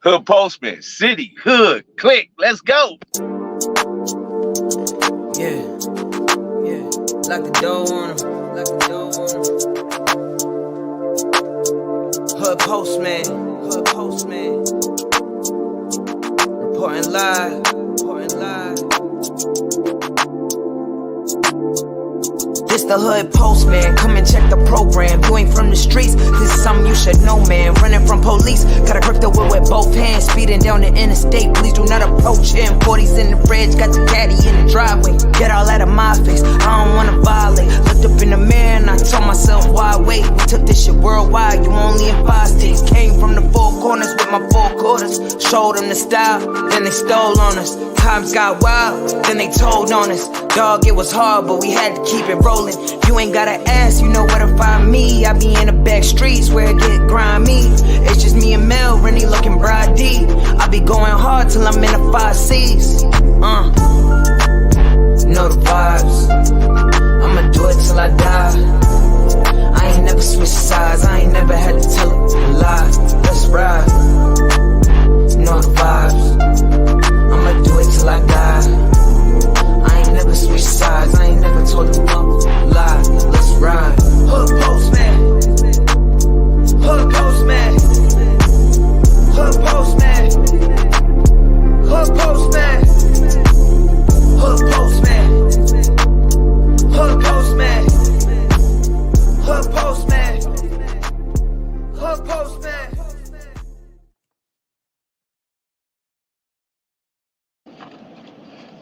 Hood Postman, city, hood, click, let's go. Yeah, yeah. Lock the door on him. Lock the door on him. Hood Postman. Hood Postman. Reporting live. Reporting live. This the Hood Postman, come and check the program. You ain't from the streets, this is something you should know, man. Running from police, gotta grip the wheel with both hands. Speeding down the interstate, please do not approach him. 40s in the fridge, got the caddy in the driveway. Get all out of my face, I don't wanna violate. Looked up in the mirror and I told myself, why wait? We took this shit worldwide, you only in 5 states. Came from the 4 corners with my 4 quarters. Showed them the style, then they stole on us. Times got wild, then they told on us. Dog, it was hard, but we had to keep it rolling. You ain't gotta ask, you know where to find me. I be in the back streets where it get grimy. It's just me and Mel, Rennie looking bride D. I be going hard till I'm in the 5 C's. Know the vibes, I'ma do it till I die. I ain't never switched sides, I ain't never had to tell a lie. Let's ride. Know the vibes, I'ma do it till I die. I ain't never switched sides, I ain't never told them no lie. Let's ride. Hood Postman. Hood Postman. Hood Postman. Hood Postman. Hood Postman. Hood Postman. Hood Postman. Hood Postman.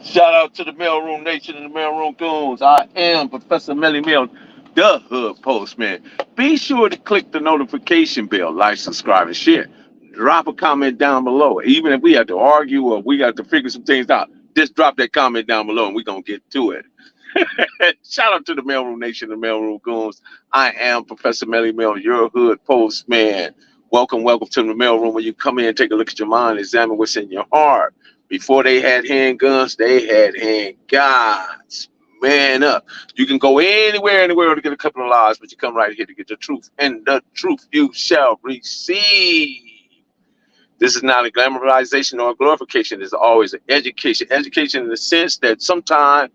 Shout out to the Mailroom Nation and the Mailroom Goons. I am Professor Melly Mill, the Hood Postman. Be sure to click the notification bell, like, subscribe, and share. Drop a comment down below. Even if we have to argue or we got to figure some things out, just drop that comment down below and we're going to get to it. Shout out to the Mailroom Nation and the Mailroom Goons. I am Professor Melly Mill, your Hood Postman. Welcome to the mailroom where you come in, take a look at your mind, examine what's in your heart. Before they had handguns, they had handguns. Man up. You can go anywhere in the world to get a couple of lies, but you come right here to get the truth. And the truth you shall receive. This is not a glamorization or a glorification. It's always an education. Education in the sense that sometimes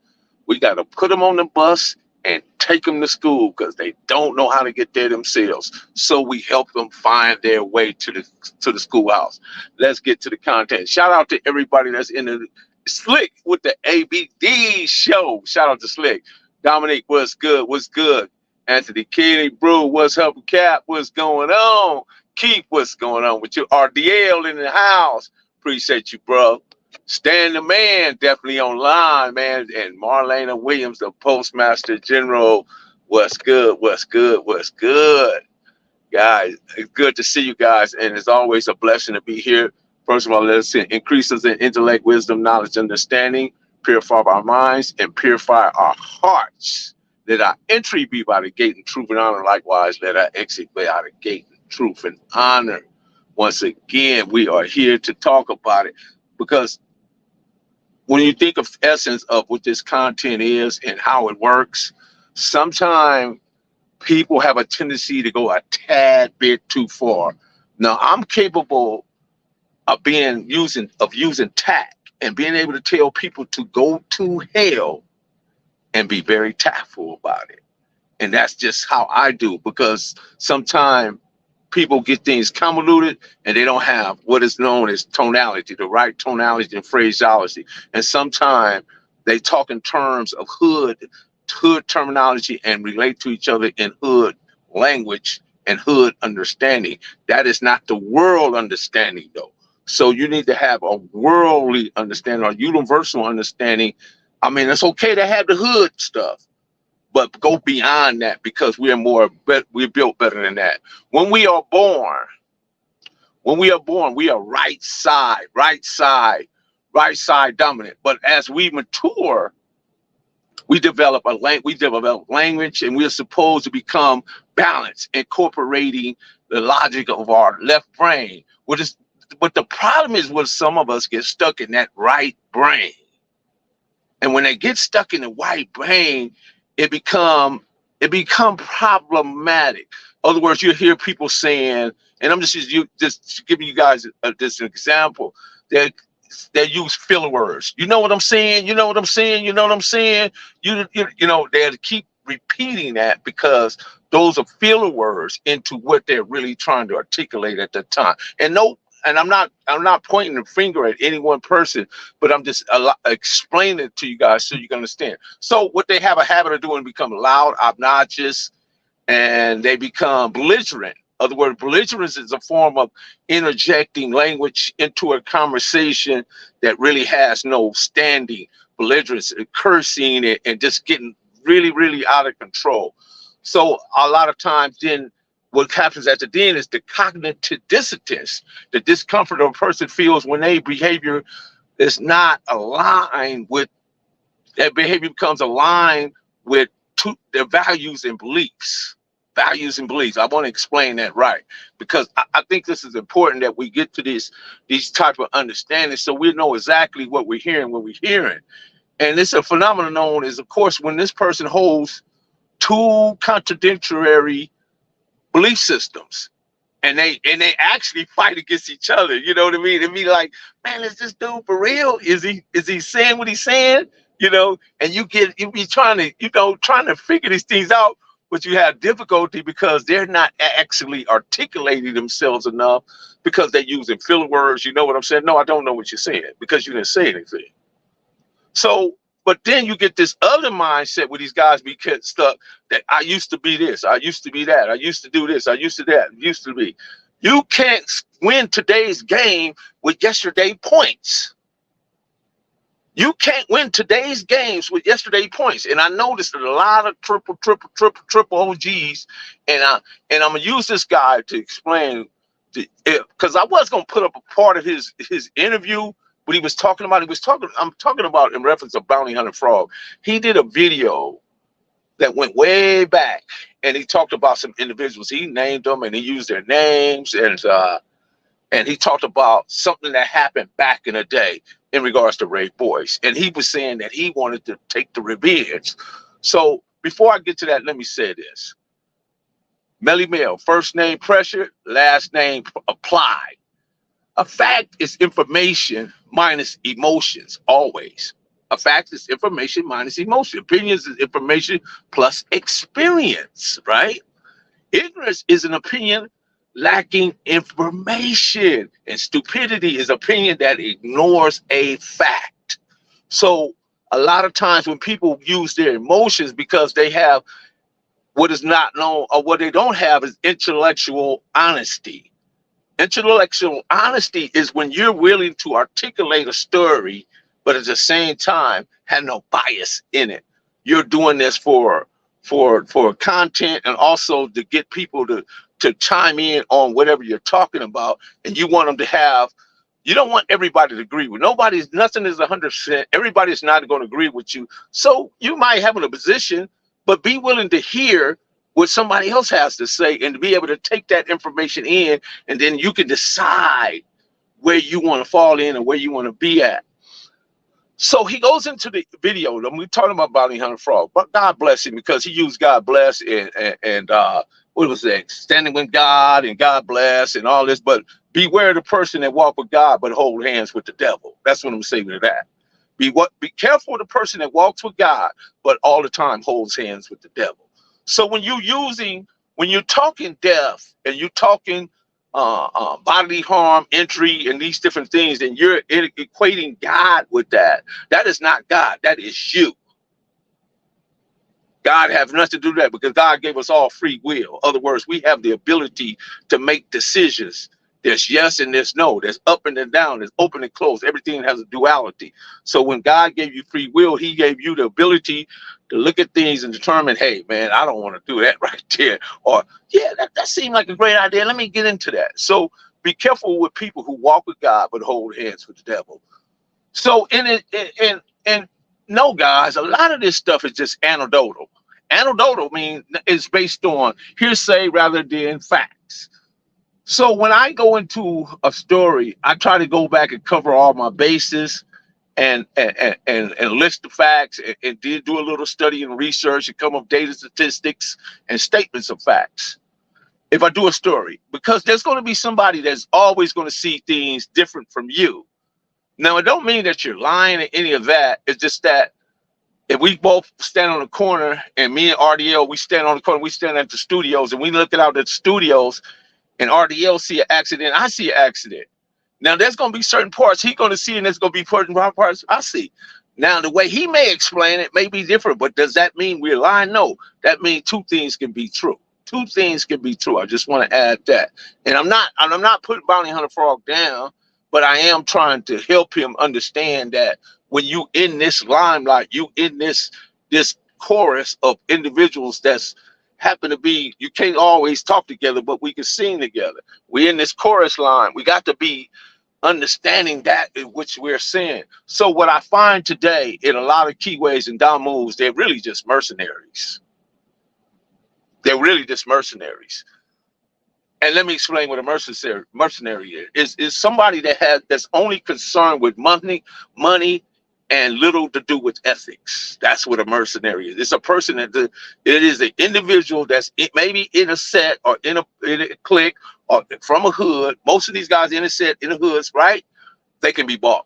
we got to put them on the bus and take them to school because they don't know how to get there themselves. So we help them find their way to the schoolhouse. Let's get to the content. Shout out to everybody that's in the Slick with the ABD show. Shout out to Slick. Dominique, what's good? What's good? Anthony Kenny, bro, what's up? Cap, what's going on? Keith, what's going on with you? RDL in the house. Appreciate you, bro. Stan the Man, definitely online, man. And Marlena Williams, the Postmaster General. What's good? What's good? What's good? Guys, it's good to see you guys. And it's always a blessing to be here. First of all, let's increase us in intellect, wisdom, knowledge, understanding, purify our minds, and purify our hearts. Let our entry be by the gate in truth and honor. Likewise, let our exit be out of gate in truth and honor. Once again, we are here to talk about it because when you think of the essence of what this content is and how it works, sometimes people have a tendency to go a tad bit too far. Now, I'm capable of using tact and being able to tell people to go to hell and be very tactful about it. And that's just how I do, because sometimes people get things convoluted and they don't have what is known as tonality, the right tonality and phraseology. And sometimes they talk in terms of hood terminology and relate to each other in hood language and hood understanding. That is not the world understanding, though. So you need to have a worldly understanding or universal understanding. I mean, it's okay to have the hood stuff, but go beyond that, because we're built better than that. When we are born, we are right side dominant. But as we mature, we develop language, and we are supposed to become balanced, incorporating the logic of our left brain. But the problem is when some of us get stuck in that right brain. And when they get stuck in the right brain, it become problematic. In other words, you hear people saying, and I'm just giving you guys just an example. They use filler words. You know what I'm saying? You know what I'm saying? You know what I'm saying? You know, they have to keep repeating that because those are filler words into what they're really trying to articulate at the time. And no, and I'm not pointing the finger at any one person, but I'm just explaining it to you guys so you can understand. So what they have a habit of doing become loud, obnoxious, and they become belligerent. In other words, belligerence is a form of interjecting language into a conversation that really has no standing. Belligerence, cursing, and just getting really, really out of control. So a lot of times then what happens at the end is the cognitive dissonance, the discomfort a person feels when their behavior is not aligned with, that behavior becomes aligned with their values and beliefs. Values and beliefs. I want to explain that right, because I think this is important that we get to these type of understanding so we know exactly what we're hearing when we're hearing. And it's a phenomenon known as, of course, when this person holds two contradictory belief systems and they actually fight against each other. You know what I mean? And be like, man, is this dude for real? Is he saying what he's saying? You know, and you be trying to figure these things out, but you have difficulty because they're not actually articulating themselves enough because they're using filler words. You know what I'm saying? No, I don't know what you're saying because you didn't say anything. So, but then you get this other mindset where these guys be stuck that I used to be this, I used to be that, I used to do this, I used to that, used to be. You can't win today's game with yesterday points. You can't win today's games with yesterday points. And I noticed that a lot of triple OGs, and I'm gonna use this guy to explain, because I was gonna put up a part of his interview. What he was talking about, I'm talking about in reference to Bounty Hunter Frog. He did a video that went way back, and he talked about some individuals. He named them, and he used their names, and he talked about something that happened back in the day in regards to Ray Boyce. And he was saying that he wanted to take the revenge. So before I get to that, let me say this. Melly Mel, first name Pressure, last name Applied. A fact is information minus emotions, always. A fact is information minus emotion. Opinions is information plus experience, right? Ignorance is an opinion lacking information, and stupidity is opinion that ignores a fact. So a lot of times when people use their emotions because they have what is not known, or what they don't have is intellectual honesty. Intellectual honesty is when you're willing to articulate a story, but at the same time have no bias in it. You're doing this for content, and also to get people to chime in on whatever you're talking about. And you want them to have, you don't want everybody to agree with. Nothing is 100%. Everybody's not going to agree with you. So you might have a position, but be willing to hear what somebody else has to say and to be able to take that information in, and then you can decide where you want to fall in and where you want to be at. So he goes into the video, and we're talking about Bounty Hunter Frog, but God bless him because he used God bless and what was that? Standing with God and God bless and all this, but beware the person that walk with God but hold hands with the devil. That's what I'm saying to that. Be careful of the person that walks with God but all the time holds hands with the devil. So when you're talking death and you're talking bodily harm, injury, and these different things, and you're equating God with that, that is not God. That is you. God has nothing to do with that because God gave us all free will. In other words, we have the ability to make decisions. There's yes and there's no. There's up and down. There's open and closed. Everything has a duality. So when God gave you free will, he gave you the ability to look at things and determine, hey, man, I don't want to do that right there. Or, yeah, that seemed like a great idea. Let me get into that. So be careful with people who walk with God but hold hands with the devil. So, and no, guys, a lot of this stuff is just anecdotal. Anecdotal means it's based on hearsay rather than facts. So when I go into a story, I try to go back and cover all my bases and list the facts and do a little study and research and come up data, statistics, and statements of facts. if I do a story, because there's going to be somebody that's always going to see things different from you. Now, it don't mean that you're lying or any of that. It's just that if we both stand on the corner, and me and RDL, we stand on the corner, we stand at the studios, and we look out at the studios, and RDL see an accident, I see an accident. Now, there's going to be certain parts he's going to see, and there's going to be certain parts I see. Now, the way he may explain it may be different, but does that mean we're lying? No. That means two things can be true. Two things can be true. I just want to add that. And I'm not putting Bounty Hunter Frog down, but I am trying to help him understand that when you in this limelight, you in this chorus of individuals that's happen to be, you can't always talk together, but we can sing together. We're in this chorus line. We got to be understanding that in which we're seeing. So what I find today in a lot of keyways and down moves, they're really just mercenaries. They're really just mercenaries. And let me explain what a mercenary is somebody that's only concerned with money, and little to do with ethics. That's what a mercenary is. It's a person it is an individual that's maybe in a set or in a clique or from a hood. Most of these guys in a set, in the hoods, right? They can be bought.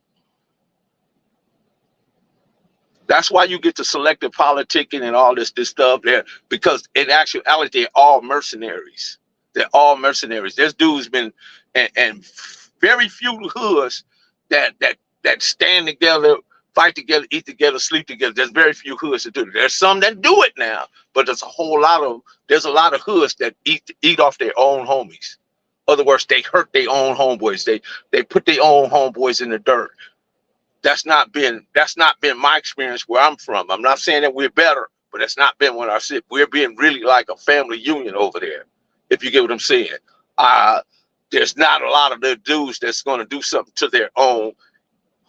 That's why you get to selective politicking and all this stuff there, because in actuality, they're all mercenaries. They're all mercenaries. There's dudes been and very few hoods that stand together, fight together, eat together, sleep together. There's very few hoods that do it. There's some that do it now, but there's a lot of hoods that eat off their own homies. In other words, they hurt their own homeboys. They put their own homeboys in the dirt. That's not been my experience where I'm from. I'm not saying that we're better, but that's not been what I said. We're being really like a family union over there, if you get what I'm saying. There's not a lot of the dudes that's going to do something to their own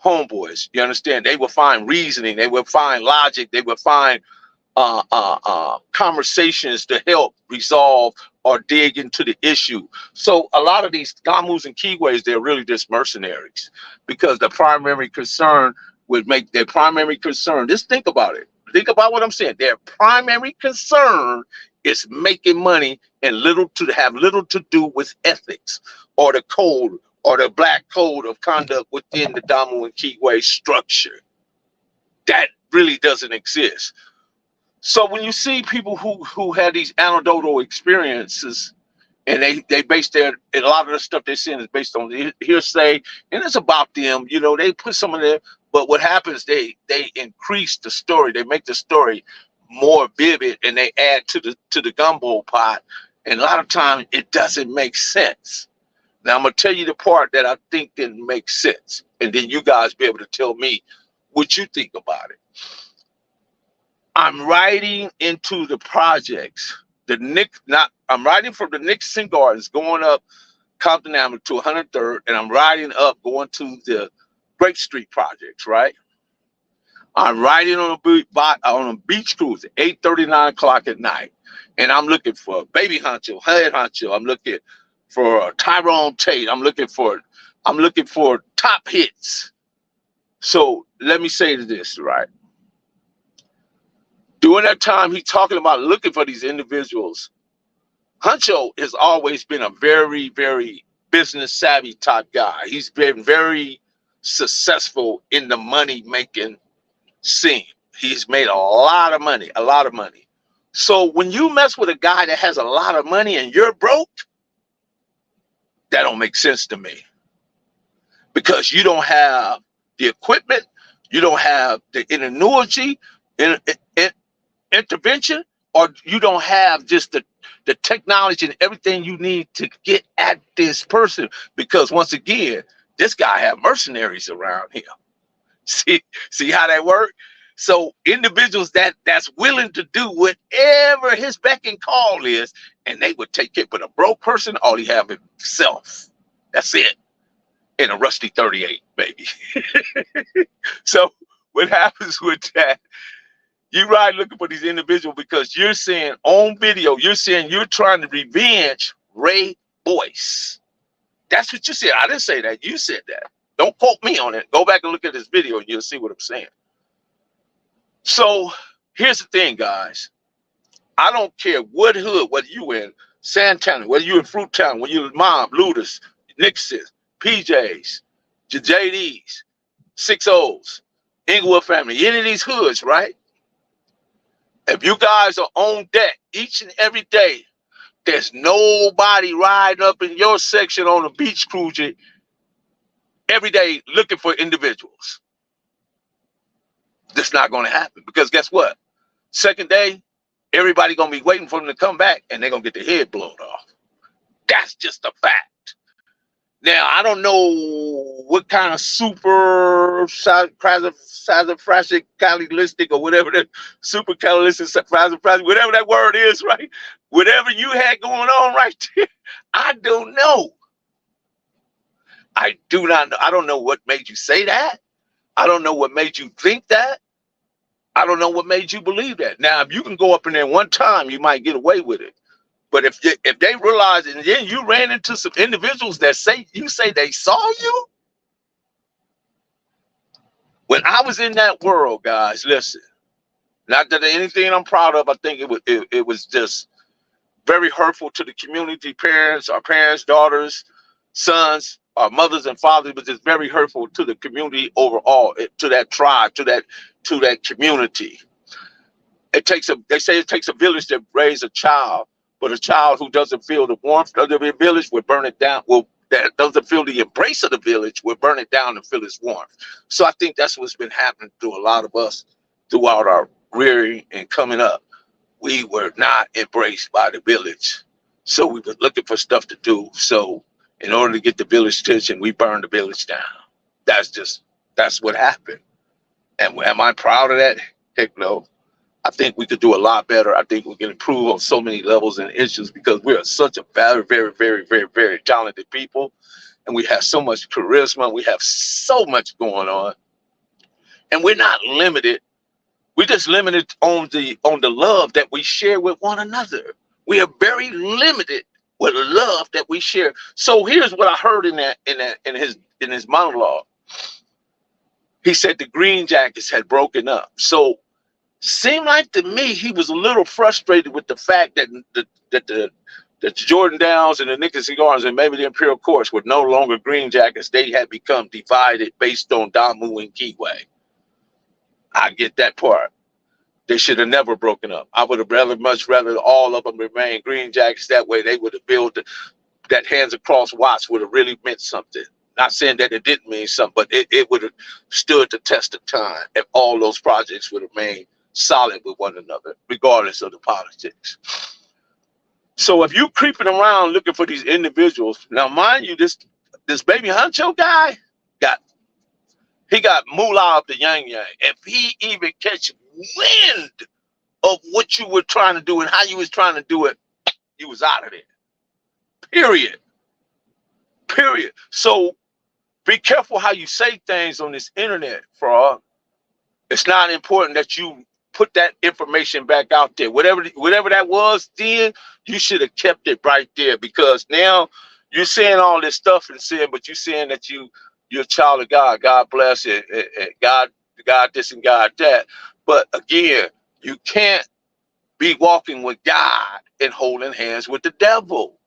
homeboys. You understand? They will find reasoning. They will find logic. They will find conversations to help resolve or dig into the issue. So a lot of these Gamus and Keyways, they're really just mercenaries, because the primary concern would make their primary concern. Just think about it. Think about what I'm saying. Their primary concern is making money and have little to do with ethics or the code or the black code of conduct within the Damu and Keyway structure. That really doesn't exist. So when you see people who had these anecdotal experiences, and they base a lot of the stuff they're saying is based on the hearsay, and it's about them, they put some of their, but what happens, they increase the story, they make the story more vivid, and they add to the gumbo pot, and a lot of times it doesn't make sense. Now I'm gonna tell you the part that I think didn't make sense, and then you guys be able to tell me what you think about it. I'm writing into the projects. I'm riding from the Nixon Gardens going up Compton Avenue to 103rd, and I'm riding up going to the Grape Street projects, right? I'm riding on a beach cruise at 8:30, 9 o'clock at night, and I'm looking for Baby Honcho, Head Honcho. I'm looking for Tyrone Tate. I'm looking for top hits. So let me say this, right? During that time, he's talking about looking for these individuals. Huncho has always been a very, very business savvy type guy. He's been very successful in the money making scene. He's made a lot of money. So when you mess with a guy that has a lot of money and you're broke, that don't make sense to me, because you don't have the equipment, you don't have the ingenuity, intervention, or you don't have just the technology and everything you need to get at this person, because once again, this guy have mercenaries around him. See how that works? So individuals that's willing to do whatever his beck and call is, and they would take it. But a broke person, all he have is himself. That's it. In a rusty 38, baby. So what happens with that? You ride looking for these individuals because you're saying on video, you're saying you're trying to revenge Ray Boyce. That's what you said. I didn't say that. You said that. Don't quote me on it. Go back and look at this video and you'll see what I'm saying. So here's the thing, guys. I don't care what hood, whether you in Santana, whether you're in Fruit Town, whether you're Mom, Ludus, Nixon, PJs, JDs, 6 O's, Inglewood family, any of these hoods, right? If you guys are on deck each and every day, there's nobody riding up in your section on a beach cruiser every day looking for individuals. That's not going to happen because guess what? Second day, everybody going to be waiting for them to come back and they're going to get their head blown off. That's just a fact. Now, I don't know what kind of super califragilistic or whatever that supercalifragilistic, whatever that word is, right? Whatever you had going on right there, I don't know. I do not know. I don't know what made you say that. I don't know what made you think that. I don't know what made you believe that. Now, if you can go up in there one time, you might get away with it. But if they realize and then you ran into some individuals that say they saw you. When I was in that world, guys, listen, not that anything I'm proud of, I think it was just very hurtful to the community, parents, our parents, daughters, sons, our mothers and fathers, but just very hurtful to the community overall, to that tribe, to that community. They say it takes a village to raise a child. But a child who doesn't feel the warmth of the village will burn it down. That doesn't feel the embrace of the village will burn it down and feel its warmth. So I think that's what's been happening to a lot of us throughout our rearing and coming up. We were not embraced by the village. So we were looking for stuff to do. So in order to get the village attention, we burned the village down. That's what happened. And am I proud of that? Heck no. I think we could do a lot better. I think we can improve on so many levels and issues because we are such a very, very, very, very, very talented people. And we have so much charisma. We have so much going on. And we're not limited. We're just limited on the love that we share with one another. We are very limited with the love that we share. So here's what I heard in his monologue. He said the Green Jackets had broken up. So seemed like to me he was a little frustrated with the fact that the Jordan Downs and the Nickers Cigars and maybe the Imperial Courts were no longer Green Jackets. They had become divided based on Damu and Kiwi. I get that part. They should have never broken up. I would have much rather all of them remain Green Jackets. That way they would have built that Hands Across Watts would have really meant something. Not saying that it didn't mean something, but it would have stood the test of time if all those projects would have remained solid with one another, regardless of the politics. So if you creeping around looking for these individuals, now mind you, this baby Huncho guy got moolah of the yang yang. If he even catch wind of what you were trying to do and how you was trying to do it, you was out of there. Period. So be careful how you say things on this internet, fraud. It's not important that you put that information back out there. Whatever that was then, you should have kept it right there because now you're saying all this stuff and saying, but you're saying that you're a child of God. God bless it, and God this and God that. But again, you can't be walking with God and holding hands with the devil.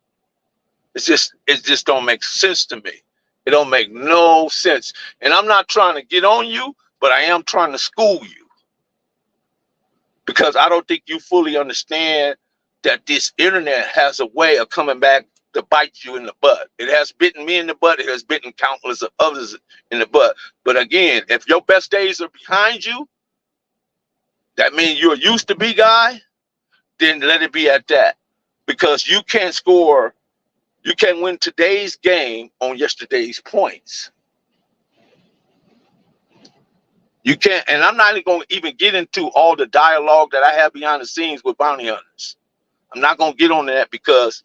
It just don't make sense to me. It don't make no sense. And I'm not trying to get on you, but I am trying to school you. Because I don't think you fully understand that this internet has a way of coming back to bite you in the butt. It has bitten me in the butt. It has bitten countless of others in the butt. But again, if your best days are behind you, that means you're a used to be guy, then let it be at that. Because you can't win today's game on yesterday's points. You can't, and I'm not even going to even get into all the dialogue that I have behind the scenes with bounty hunters. I'm not going to get on that because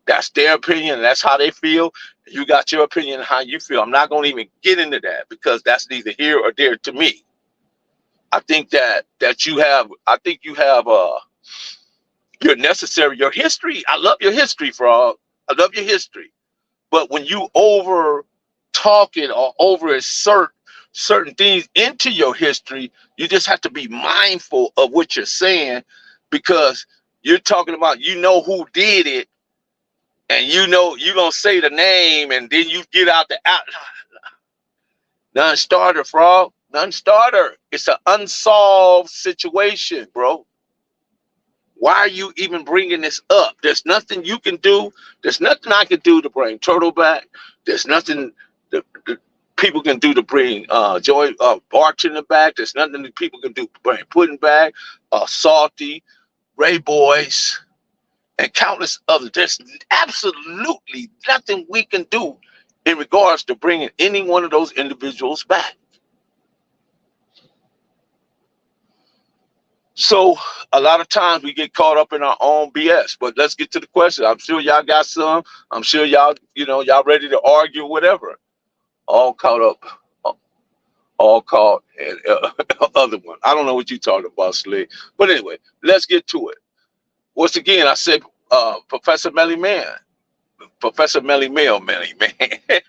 that's their opinion and that's how they feel. You got your opinion and how you feel. I'm not going to even get into that because that's neither here or there to me. I think that you have your necessary, your history. I love your history, Frog. I love your history. But when you over talk it or over assert certain things into your history, you just have to be mindful of what you're saying because you're talking about, who did it and you know you gonna say the name, and then you get out the out. Non-starter, frog. Non-starter. It's an unsolved situation, bro. Why are you even bringing this up? There's nothing you can do. There's nothing I can do to bring Turtle back. There's nothing that people can do to bring Joy Bartender back. There's nothing that people can do to bring Pudding back, Salty, Ray Boys, and countless others. There's absolutely nothing we can do in regards to bringing any one of those individuals back. So a lot of times we get caught up in our own BS, but let's get to the question. I'm sure y'all got some. I'm sure y'all, y'all ready to argue, whatever. All caught up, all caught, and other one. I don't know what you're talking about, Slick. But anyway, let's get to it. Once again, I said Professor Melly Man. Professor Melly Mill, Melly Man.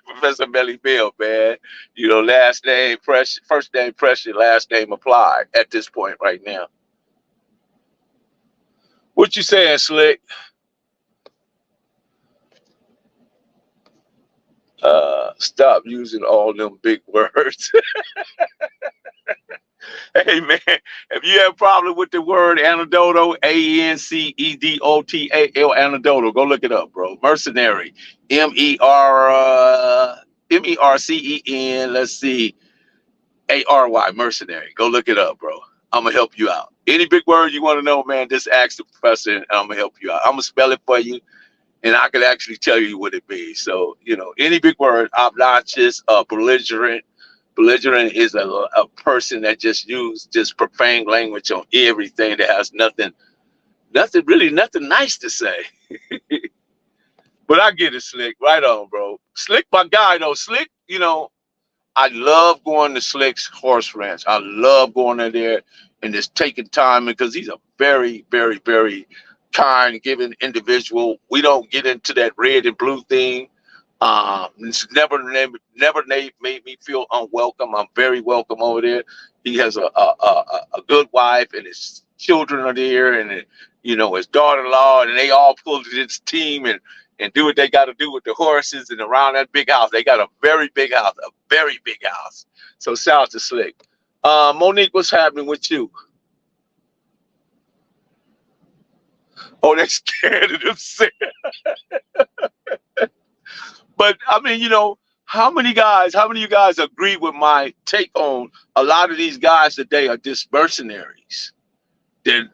Professor Melly Mill, man. Last name pressure, first name pressure, last name applied at this point right now. What you saying, Slick? Stop using all them big words. Hey, man, if you have a problem with the word anecdotal, ANCEDOTAL, anecdotal, go look it up, bro. Mercenary, MERCEN, let's see, ARY, mercenary. Go look it up, bro. I'm going to help you out. Any big word you want to know, man, just ask the professor, and I'm going to help you out. I'm going to spell it for you, and I can actually tell you what it means. So, any big word, obnoxious, belligerent. Belligerent is a person that just uses profane language on everything that has nothing nice to say. But I get it, Slick. Right on, bro. Slick, my guy, though. Slick, I love going to Slick's horse ranch. I love going in there and just taking time because he's a very, very, very kind, giving individual. We don't get into that red and blue thing. It's never made me feel unwelcome. I'm very welcome over there. He has a good wife, and his children are there, and his daughter-in-law, and they all pull this team and do what they got to do with the horses and around that big house. They got a very big house. So shout out to Slick. Monique, what's happening with you? Oh, they're scared of themselves. But I mean, how many of you guys agree with my take on a lot of these guys today are just mercenaries? And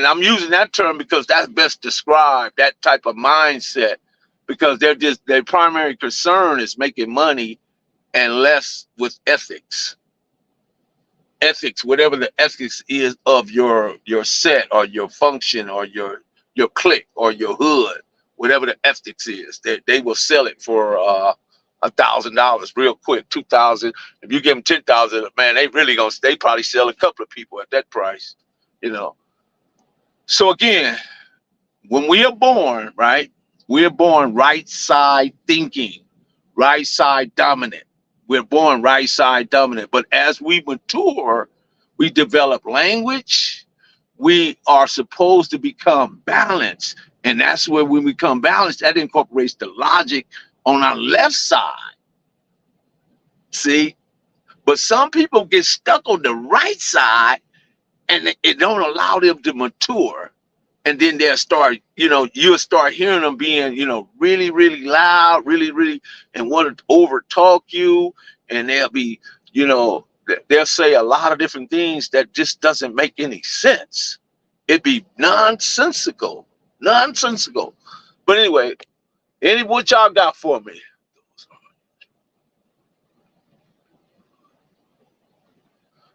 I'm using that term because that's best described, that type of mindset, because their primary concern is making money and less with ethics. Ethics, whatever the ethics is of your set or your function or your clique or your hood. Whatever the ethics is, they will sell it for $1,000 real quick, $2,000. If you give them $10,000, man, they probably sell a couple of people at that price, So again, when we are born, right, we are born right side thinking, right side dominant. We're born right side dominant, but as we mature, we develop language. We are supposed to become balanced. And that's where when we become balanced, that incorporates the logic on our left side. See? But some people get stuck on the right side and it don't allow them to mature. And then they'll start, you'll start hearing them being, really, really loud, really, really, and want to over talk you. And they'll be, they'll say a lot of different things that just doesn't make any sense. It'd be nonsensical. But anyway, what y'all got for me?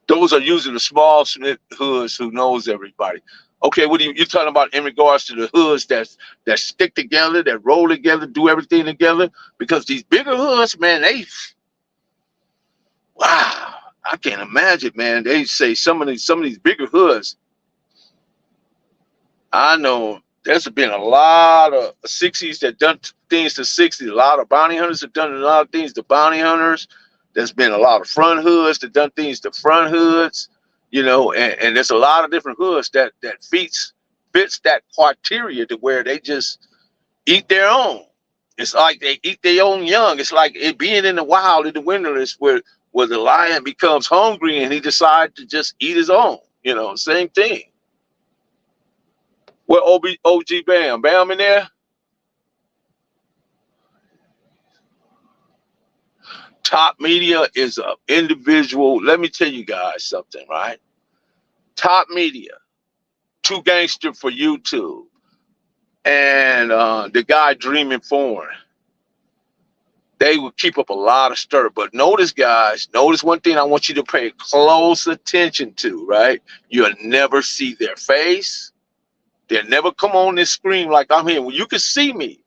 Those are using the small Smith hoods who knows everybody. Okay, what are you talking about in regards to the hoods that stick together, that roll together, do everything together? Because these bigger hoods, man, wow, I can't imagine, man. They say some of these bigger hoods. I know there's been a lot of 60s that done things to 60s. A lot of bounty hunters have done a lot of things to bounty hunters. There's been a lot of front hoods that done things to front hoods, and there's a lot of different hoods that fits that criteria to where they just, eat their own. It's like they eat their own young. It's like it being in the wild in the wilderness where the lion becomes hungry and he decides to just eat his own. Same thing. What OG Bam? Bam in there? Top Media is an individual. Let me tell you guys something, right? Top Media, Two Gangster for YouTube, and the guy Dreaming Foreign. They will keep up a lot of stir. But notice, guys, notice one thing I want you to pay close attention to, right? You'll never see their face. They'll never come on this screen like I'm here. Well, you can see me.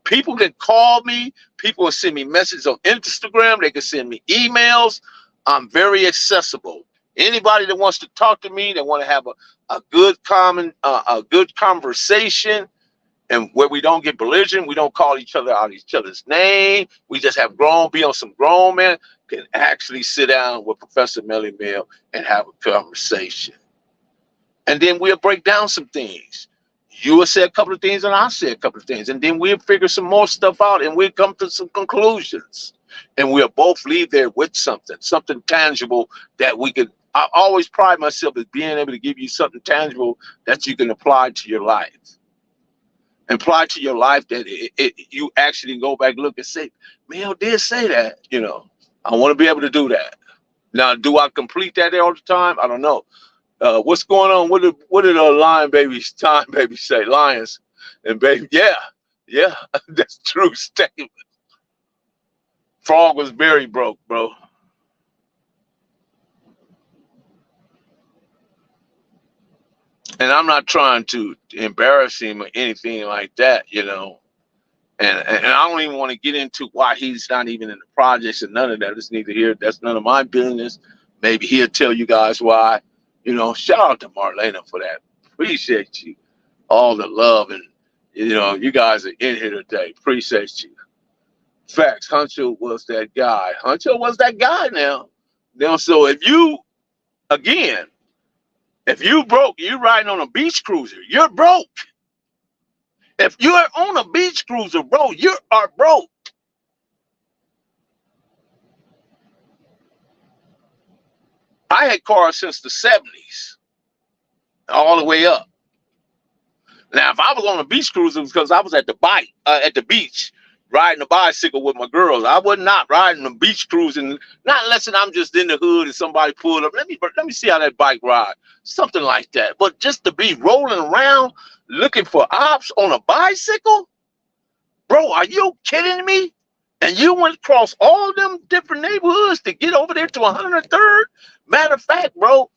People can call me. People can send me messages on Instagram. They can send me emails. I'm very accessible. Anybody that wants to talk to me, that want to have a good conversation, and where we don't get belligerent, we don't call each other out each other's name. We just have be on some grown men, can actually sit down with Professor Melly Mill and have a conversation. And then we'll break down some things. You will say a couple of things and I'll say a couple of things. And then we'll figure some more stuff out and we'll come to some conclusions. And we'll both leave there with something tangible that we can. I always pride myself as being able to give you something tangible that you can apply to your life. Apply to your life that you actually go back, look and say, Mel did say that. I want to be able to do that. Now, do I complete that all the time? I don't know. What's going on? What did lion babies, time babies say? Lions and baby. Yeah, that's true statement. Frog was very broke, bro. And I'm not trying to embarrass him or anything like that, And I don't even want to get into why he's not even in the projects and none of that. It's neither here. That's none of my business. Maybe he'll tell you guys why. Shout out to Marlena for that. Appreciate you. All the love and, you guys are in here today. Appreciate you. Facts. Huncho was that guy. Huncho was that guy now. So if you broke, you're riding on a beach cruiser, you're broke. If you're on a beach cruiser, bro, you are broke. I had cars since the 70s, all the way up. Now, if I was on a beach cruiser, because I was at the beach, riding a bicycle with my girls. I was not riding a beach cruising, not unless I'm just in the hood and somebody pulled up. Let me see how that bike ride, something like that. But just to be rolling around looking for ops on a bicycle, bro, are you kidding me? And you went across all them different neighborhoods to get over there to 103rd. Matter of fact, bro,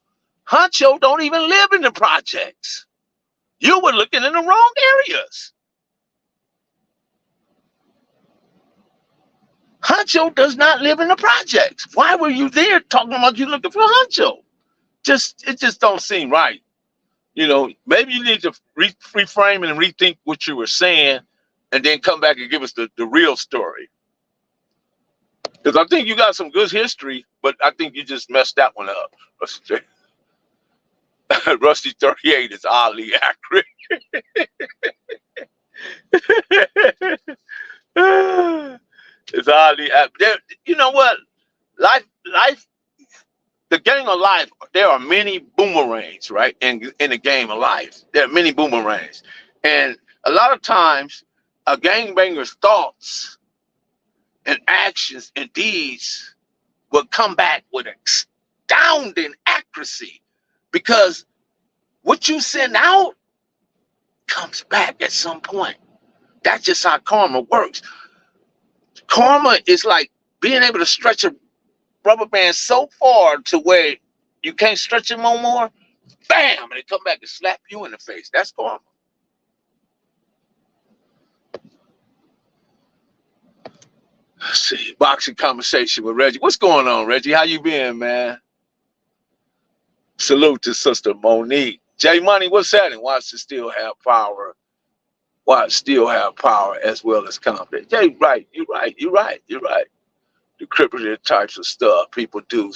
Huncho don't even live in the projects. You were looking in the wrong areas. Huncho does not live in the projects. Why were you there talking about you looking for Huncho? It just don't seem right. Maybe you need to reframe and rethink what you were saying and then come back and give us the real story. Because I think you got some good history, but I think you just messed that one up. Rusty 38 is oddly accurate. It's oddly accurate. You know what? Life, the game of life, there are many boomerangs, right? In the game of life, there are many boomerangs. And a lot of times, a gangbanger's thoughts and actions and deeds will come back with astounding accuracy, because what you send out comes back at some point. That's just how karma works. Karma is like being able to stretch a rubber band so far to where you can't stretch it no more. Bam! And it come back and slap you in the face. That's karma. Let's see, boxing conversation with Reggie. What's going on, Reggie? How you been, man? Salute to Sister Monique. J Money, what's happening? Watch it still have power. Watch still have power as well as confidence. Yeah, you're right. The cryptic types of stuff people do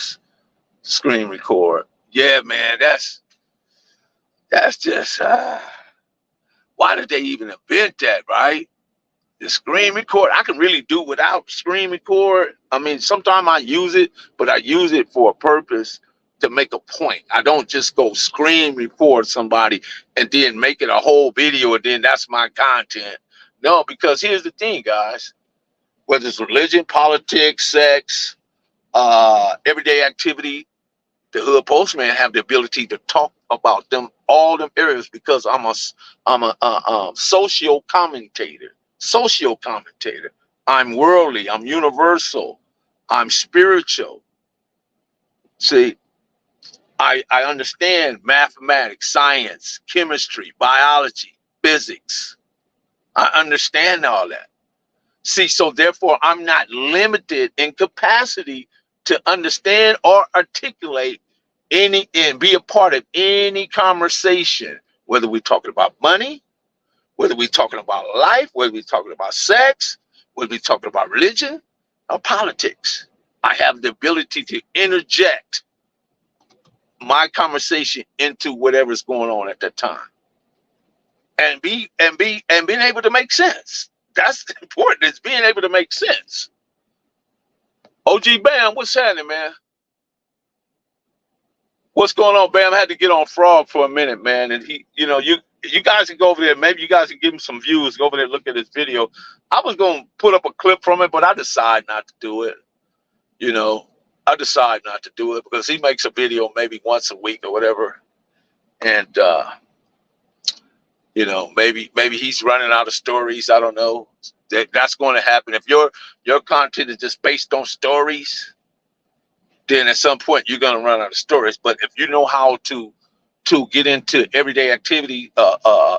screen record. Yeah, man, that's just why did they even invent that, right? The screen record, I can really do without screen record. I mean, sometimes I use it, but I use it for a purpose to make a point. I don't just go screen record somebody and then make it a whole video and then that's my content. No, because here's the thing, guys. Whether it's religion, politics, sex, everyday activity, the Hood Postman have the ability to talk about them all them areas because I'm a social commentator. Social commentator. I'm worldly. I'm universal. I'm spiritual. See, I understand mathematics, science, chemistry, biology, physics. I understand all that. See, so therefore, I'm not limited in capacity to understand or articulate any and be a part of any conversation, whether we're talking about money, whether we're talking about life, whether we're talking about sex, whether we're talking about religion or politics. I have the ability to interject my conversation into whatever's going on at that time. And being able to make sense. That's important. It's being able to make sense. OG Bam, what's happening, man? What's going on, Bam? I had to get on Frog for a minute, man. And he, you guys can go over there. Maybe you guys can give him some views. Go over there, look at his video. I was going to put up a clip from it, but I decided not to do it. I decided not to do it because he makes a video maybe once a week or whatever. And, maybe he's running out of stories. I don't know. That's going to happen. If your content is just based on stories, then at some point you're going to run out of stories. But if you know how to get into everyday activity,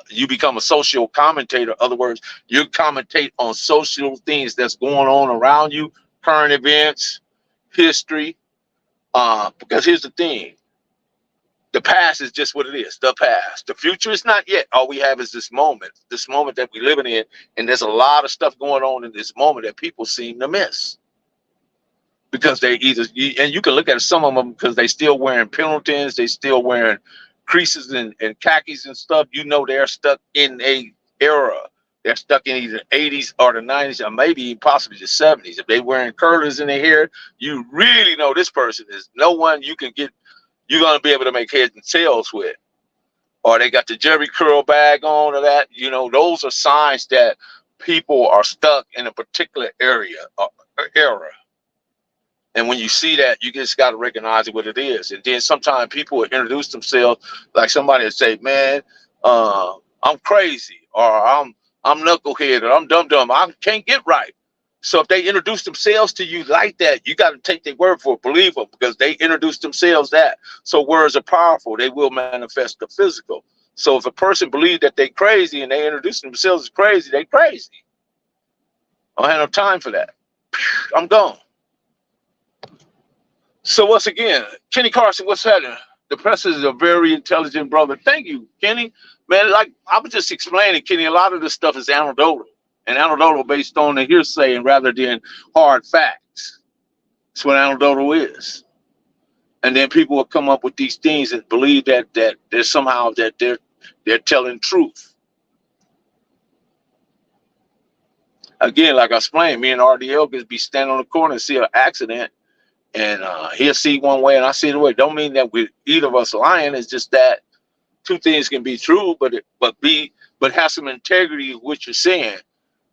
you become a social commentator. In other words, you commentate on social things that's going on around you, current events, history. Because here's the thing. The past is just what it is, the past. The future is not yet. All we have is this moment that we're living in. And there's a lot of stuff going on in this moment that people seem to miss. Because they and you can look at some of them because they still wearing Pendletons, they still wearing creases and khakis and stuff. They're stuck in a era. They're stuck in either 80s or the 90s or maybe possibly the 70s. If they're wearing curlers in their hair, you really know this person is no one you're going to be able to make heads and tails with. Or they got the Jerry curl bag on or that. Those are signs that people are stuck in a particular area or era. And when you see that, you just got to recognize what it is. And then sometimes people will introduce themselves like somebody will say, man, I'm crazy, or I'm knucklehead, or I'm dumb. I can't get right. So if they introduce themselves to you like that, you got to take their word for it, believe them, because they introduce themselves that. So words are powerful. They will manifest the physical. So if a person believes that they're crazy and they introduce themselves as crazy, they crazy. I don't have no time for that. I'm gone. So once again, Kenny Carson, what's happening? The press is a very intelligent brother. Thank you, Kenny. Man, like I was just explaining, Kenny, a lot of this stuff is anecdotal. And anecdotal based on the hearsay and rather than hard facts. That's what anecdotal is. And then people will come up with these things and believe that there's somehow that they're telling truth. Again, like I explained, me and RDL could be standing on the corner and see an accident. And he'll see one way and I see the way. Don't mean that either of us lying. It's just that two things can be true, but have some integrity of what you're saying.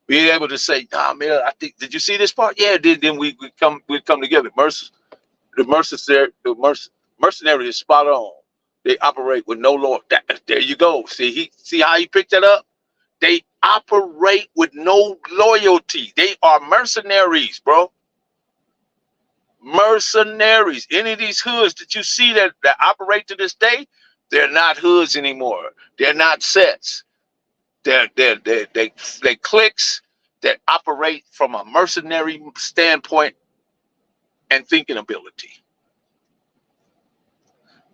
Being able to say, nah, man, I think, did you see this part? Yeah, then we come together. The mercenary is spot on. They operate with no law. There you go. See how he picked that up? They operate with no loyalty. They are mercenaries, bro. Mercenaries. Any of these hoods that you see that operate to this day, they're not hoods anymore. They're not sets. They're cliques that operate from a mercenary standpoint and thinking ability.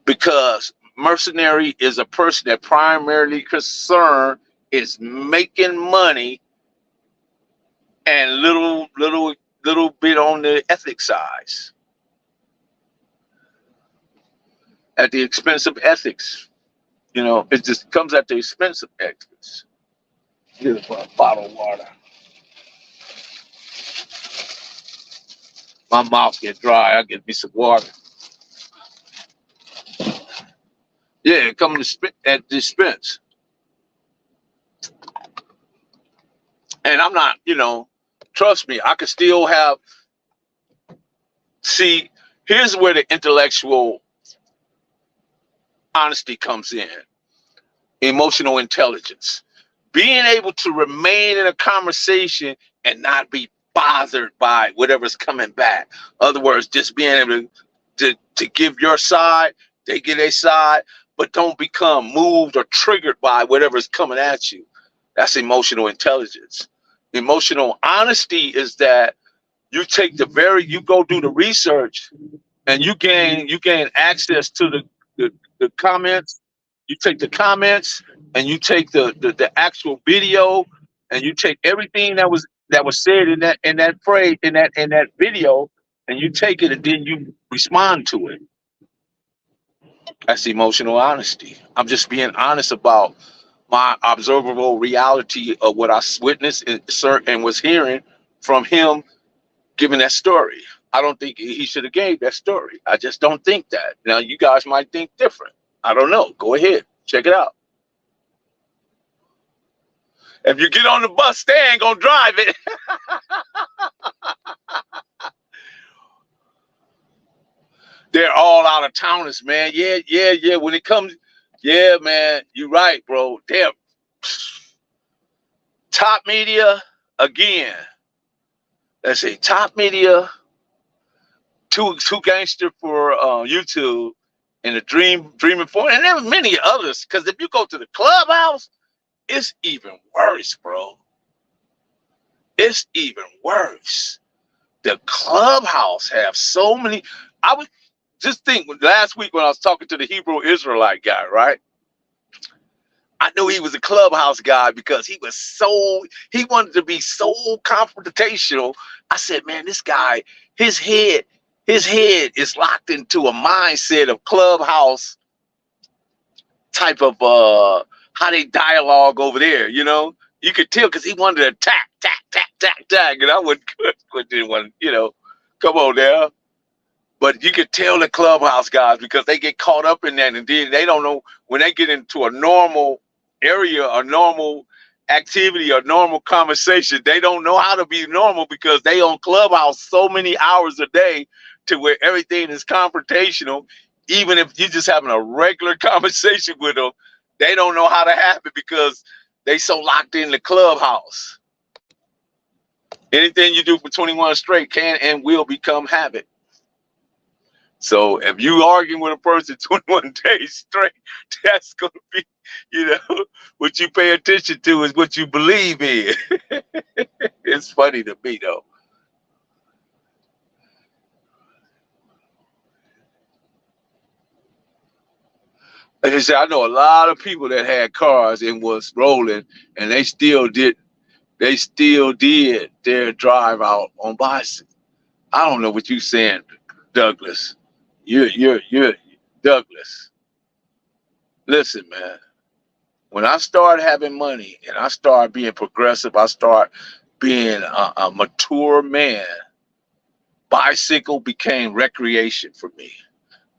Because mercenary is a person that primarily concerned is making money and little bit on the ethics side. At the expense of ethics. It just comes at the expense of ethics. Here's a bottle of water. My mouth get dry. I get me some water. Yeah, come to at dispense. And I'm not, trust me, I could still have. See, here's where the intellectual honesty comes in. Emotional intelligence. Being able to remain in a conversation and not be bothered by whatever's coming back. In other words, just being able to give your side, they get their side, but don't become moved or triggered by whatever's coming at you. That's emotional intelligence. Emotional honesty is that you go do the research and you gain access to the comments. You take the comments and you take the actual video and you take everything that was said in that phrase in that video and you take it and then you respond to it. That's emotional honesty. I'm just being honest about my observable reality of what I witnessed and was hearing from him giving that story. I don't think he should have gave that story. I just don't think that. Now, you guys might think different. I don't know. Go ahead. Check it out. If you get on the bus, they ain't going to drive it. They're all out of towners, man. Yeah. When it comes, yeah, man, you're right, bro. Damn. Top media, again. Let's see, top media, two gangster for YouTube, and the Dreaming for, and there were many others. Because if you go to the clubhouse, it's even worse, bro. It's even worse. The clubhouse have so many. I was just think last week when I was talking to the Hebrew Israelite guy, right? I knew he was a clubhouse guy because he wanted to be so confrontational. I said, man, this guy, his head is locked into a mindset of clubhouse type of how they dialogue over there, You could tell because he wanted to attack, and I didn't want, come on now. But you could tell the clubhouse guys because they get caught up in that, and then they don't know when they get into a normal area, a normal activity, a normal conversation. They don't know how to be normal because they on clubhouse so many hours a day to where everything is confrontational. Even if you're just having a regular conversation with them, they don't know how to have it because they so locked in the clubhouse. Anything you do for 21 straight can and will become habit. So if you arguing with a person 21 days straight, that's going to be, what you pay attention to is what you believe in. It's funny to me, though. Like I said, I know a lot of people that had cars and was rolling, and they still did their drive out on bicycle. I don't know what you saying, Douglas. You're Douglas. Listen, man. When I started having money and I started being progressive, I started being a mature man. Bicycle became recreation for me.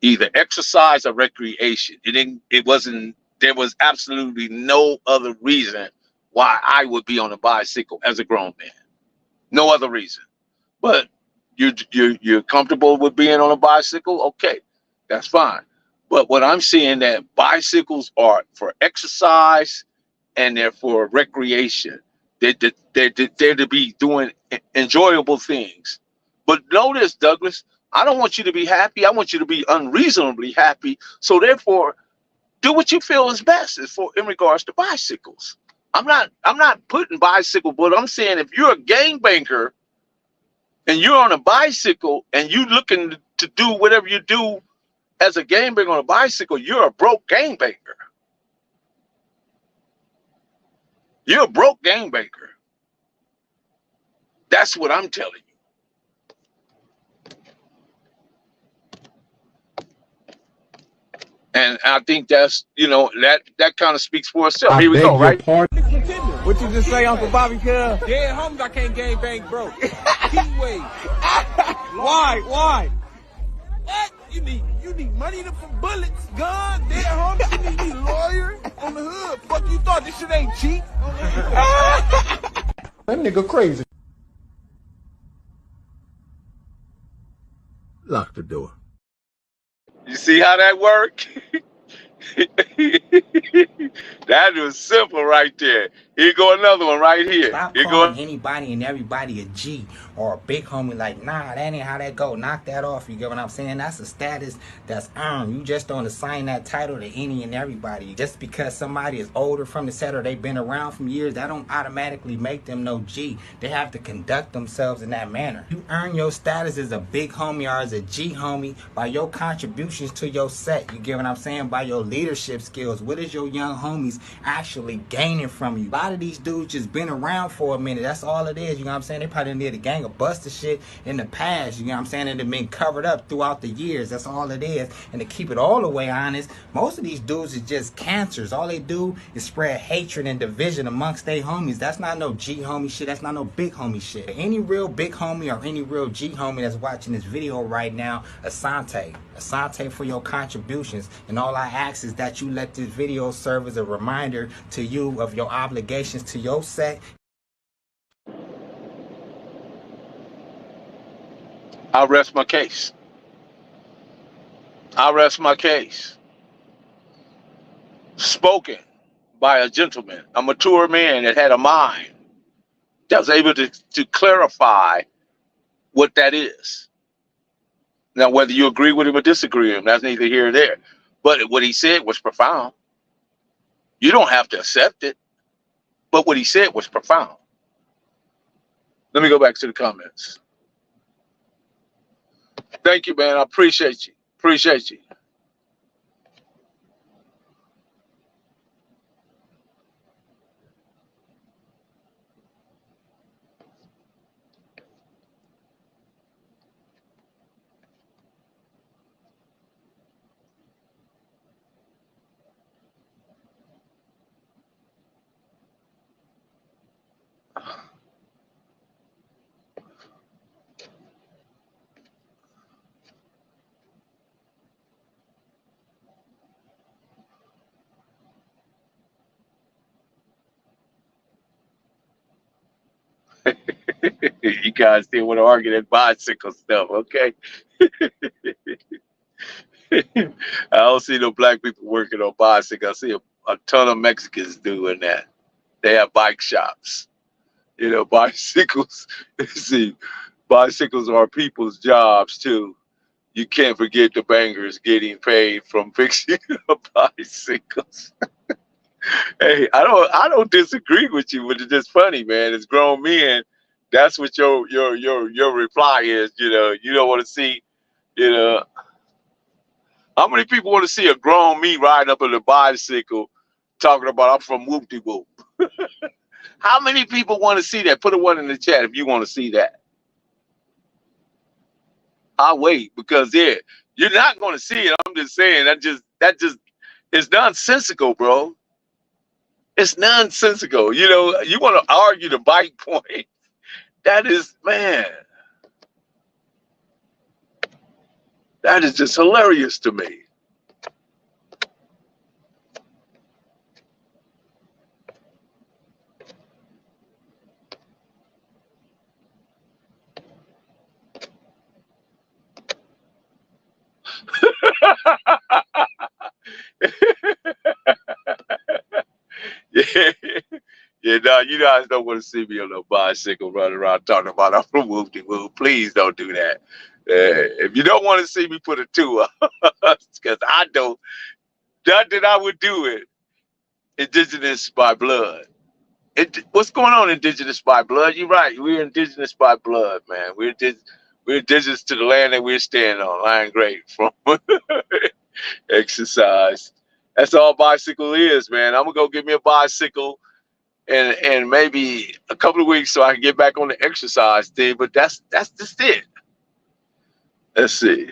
Either exercise or recreation. There was absolutely no other reason why I would be on a bicycle as a grown man. No other reason. But you're comfortable with being on a bicycle? Okay, that's fine. But what I'm seeing that bicycles are for exercise and they're for recreation. They're to be doing enjoyable things. But notice, Douglas, I don't want you to be happy. I want you to be unreasonably happy. So therefore, do what you feel is best in regards to bicycles. I'm not putting bicycle, but I'm saying if you're a gangbanger and you're on a bicycle and you looking to do whatever you do as a gangbanger on a bicycle, you're a broke gangbanger. You're a broke gangbanger. That's what I'm telling you. And I think that's, that kind of speaks for itself. Here we go, right? What you just say, Uncle Bobby? Yeah, homies, I can't gang bang, bro. Heat wave. Why? What? You need money for bullets, gun, dead homies. You need a lawyer on the hood. Fuck you thought this shit ain't cheap? That nigga crazy. Lock the door. You see how that worked? That was simple right there. Here go another one right here. Stop Here calling go. anybody and everybody a G or a big homie. Like, nah, that ain't how that go. Knock that off. You get what I'm saying? That's a status that's earned. You just don't assign that title to any and everybody. Just because somebody is older from the set or they've been around from years, that don't automatically make them no G. They have to conduct themselves in that manner. You earn your status as a big homie or as a G homie by your contributions to your set. You get what I'm saying? By your leadership skills. What is your young homies actually gaining from you? A lot of these dudes just been around for a minute. That's all it is. You know what I'm saying? They probably did a gang of busted shit in the past. You know what I'm saying? And they've been covered up throughout the years. That's all it is. And to keep it all the way honest, most of these dudes is just cancers. All they do is spread hatred and division amongst their homies. That's not no G homie shit. That's not no big homie shit. Any real big homie or any real G homie that's watching this video right now, Asante. Asante for your contributions. And all I ask is that you let this video serve as a reminder to you of your obligations to your set. I'll rest my case. I'll rest my case. Spoken by a gentleman, a mature man that had a mind that was able to clarify what that is. Now, whether you agree with him or disagree with him, that's neither here nor there. But what he said was profound. You don't have to accept it, but what he said was profound. Let me go back to the comments. Thank you, man. I appreciate you. Appreciate you. You guys still want to argue that bicycle stuff, okay? I don't see no black people working on bicycles. I see a ton of Mexicans doing that. They have bike shops. You know, bicycles. See, bicycles are people's jobs too. You can't forget the bangers getting paid from fixing bicycles. Hey, I don't disagree with you, but it's just funny, man. It's grown men. That's what your reply is. You don't want to see. You know, how many people want to see a grown me riding up on a bicycle, talking about I'm from whoop de whoop? How many people want to see that? Put a one in the chat if you want to see that. I'll wait because you're not going to see it. I'm just saying that just is nonsensical, bro. It's nonsensical. You know, you want to argue the bike point. That is, man, that is just hilarious to me. Yeah, yeah, no, you guys don't want to see me on a bicycle running around talking about I'm from whoop de whoop. Please don't do that. If you don't want to see me, put a 2 up because I don't. Not that I would do it. Indigenous by blood. What's going on, indigenous by blood? You're right. We're indigenous by blood, man. We're indigenous to the land that we're standing on. Lying great from exercise. That's all bicycle is, man. I'm gonna go get me a bicycle and maybe a couple of weeks so I can get back on the exercise thing. But that's just it. Let's see.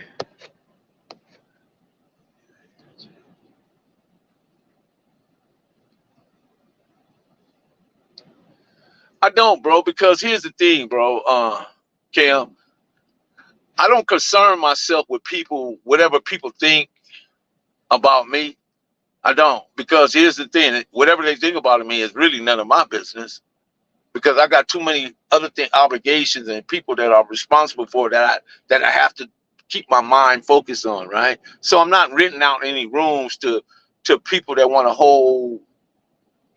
I don't, bro, because here's the thing, bro. Cam, I don't concern myself with people, whatever people think about me. I don't, because here's the thing: whatever they think about me is really none of my business. Because I got too many other obligations and people that are responsible for that I have to keep my mind focused on, right? So I'm not renting out any rooms to people that want to hold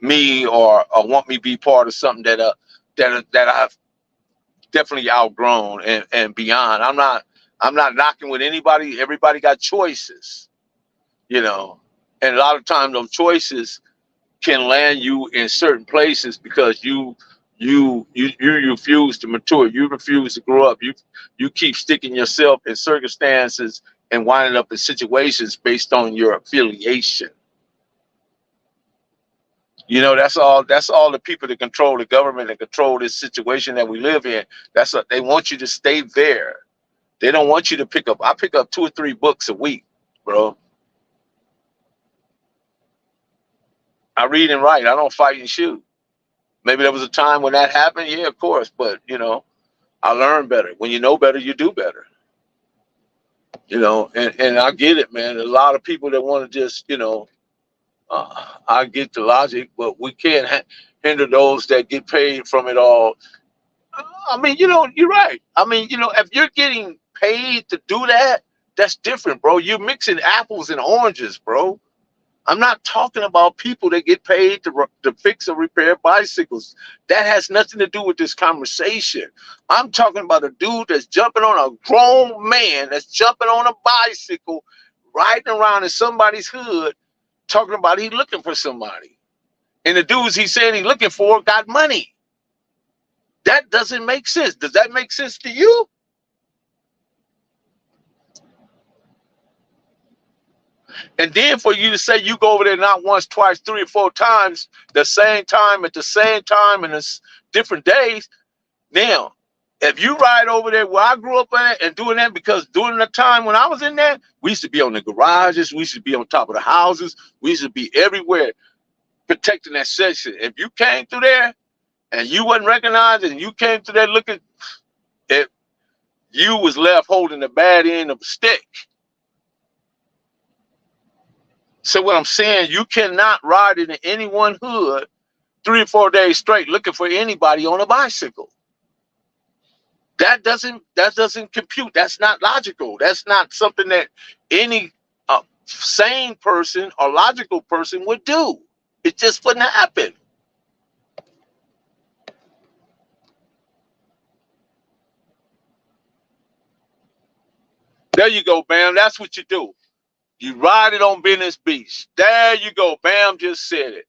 me or want me to be part of something that I've definitely outgrown and beyond. I'm not knocking with anybody. Everybody got choices, you know, and a lot of times those choices can land you in certain places because you refuse to mature. You refuse to grow up. You keep sticking yourself in circumstances and winding up in situations based on your affiliation. You know, that's all the people that control the government and control this situation that we live in. That's what they want you to stay there. They don't want you to pick up. I pick up 2 or 3 books a week, bro. I read and write. I don't fight and shoot. Maybe there was a time when that happened. Yeah, of course. But, you know, I learn better. When you know better, you do better. You know, and I get it, man. A lot of people that want to just, you know, I get the logic, but we can't hinder those that get paid from it all. I mean, you know, you're right. I mean, you know, if you're getting paid to do that, that's different, bro. You're mixing apples and oranges, bro. I'm not talking about people that get paid to fix or repair bicycles. That has nothing to do with this conversation. I'm talking about a dude that's jumping on a grown man that's jumping on a bicycle, riding around in somebody's hood, talking about he looking for somebody. And the dudes he said he looking for got money. That doesn't make sense. Does that make sense to you? And then for you to say you go over there not once, twice, 3 or 4 times, the same time at the same time and it's different days. Now, if you ride over there where I grew up at and doing that, because during the time when I was in there, we used to be on the garages, we used to be on top of the houses, we used to be everywhere protecting that section. If you came through there and you wasn't recognized and you came through there looking, if you was left holding the bad end of a stick. So what I'm saying, you cannot ride into any one hood 3 or 4 days straight looking for anybody on a bicycle. That doesn't compute. That's not logical. That's not something that any sane person or logical person would do. It just wouldn't happen. There you go, Bam. That's what you do. You ride it on Venice Beach. There you go. Bam just said it.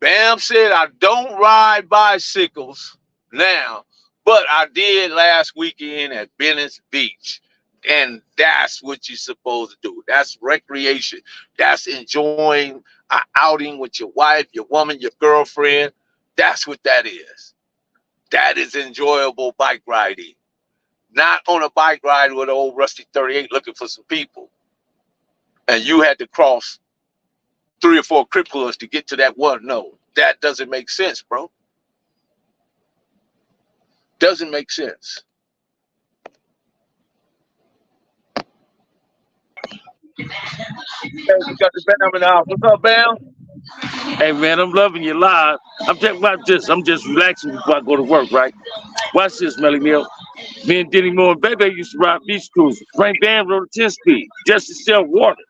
Bam said, I don't ride bicycles now, but I did last weekend at Venice Beach. And that's what you're supposed to do. That's recreation. That's enjoying an outing with your wife, your woman, your girlfriend. That's what that is. That is enjoyable bike riding. Not on a bike ride with an old rusty 38 looking for some people. And you had to cross 3 or 4 crip hoods to get to that one. No, that doesn't make sense, bro. Doesn't make sense. Hey, we got the Bam in the house. What's up, Bam? Hey man, I'm loving you live. I'm just relaxing before I go to work, right? Watch this, Melly Mill. Me and Denny Moore and Bebe used to ride beach cruisers. Frank Bam rode a 10-speed just to sell water,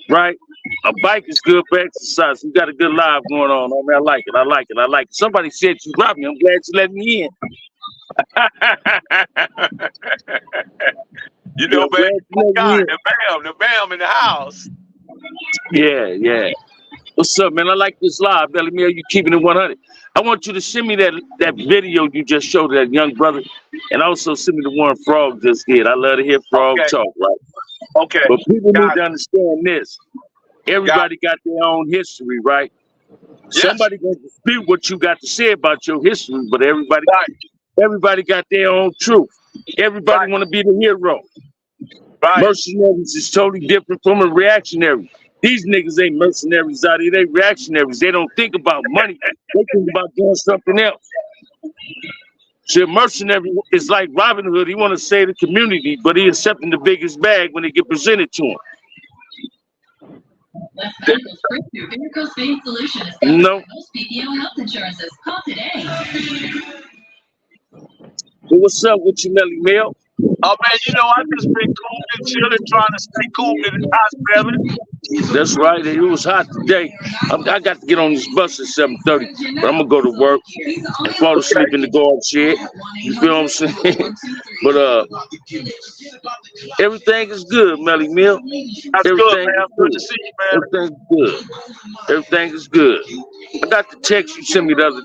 right? A bike is good for exercise. You got a good live going on. I mean, I like it. I like it. I like it. Somebody said you robbed me. I'm glad you let me in. You know, man, the Bam in the house. Yeah. What's up, man? I like this live, Melly Mill. You keeping it 100. I want you to send me that video you just showed that young brother, and also send me the one Frog just did. I love to hear Frog talk, right? Okay. But people need to understand this. Everybody got their own history, right? Yes. Somebody gonna dispute what you got to say about your history, but everybody got their own truth. Everybody want to be the hero. Right. Mercenaries is totally different from a reactionary. These niggas ain't mercenaries out here. They reactionaries. They don't think about money. They think about doing something else. See, a mercenary is like Robin Hood. He want to save the community, but he accepting the biggest bag when it get presented to him. No. Well, what's up with you, Melly Mel? Oh man, you know I just been cool and chilling, trying to stay cool in the hot weather. That's right. It was hot today. I got to get on this bus at 7:30, but I'm gonna go to work and fall asleep in the guard shed. You feel what I'm saying? But everything is good, Melly Mill. That's good, man. Good to see you, man. Everything's good. Everything is good. I got the text you sent me the other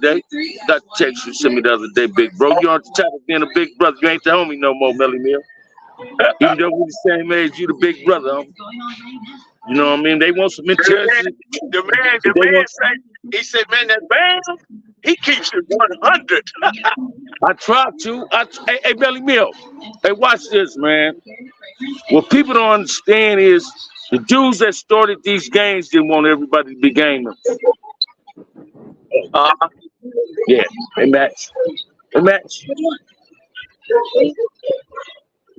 day. Big bro. You aren't the type of being a big brother. You ain't the homie no more, Melly Mill. Even though we're the same age, you the big brother, homie. You know what I mean? They want some intelligence. The man said, man, that man, he keeps it 100. I try to. Hey, Melly Mill. Hey, watch this, man. What people don't understand is the dudes that started these games didn't want everybody to be gaming. Yeah, they match.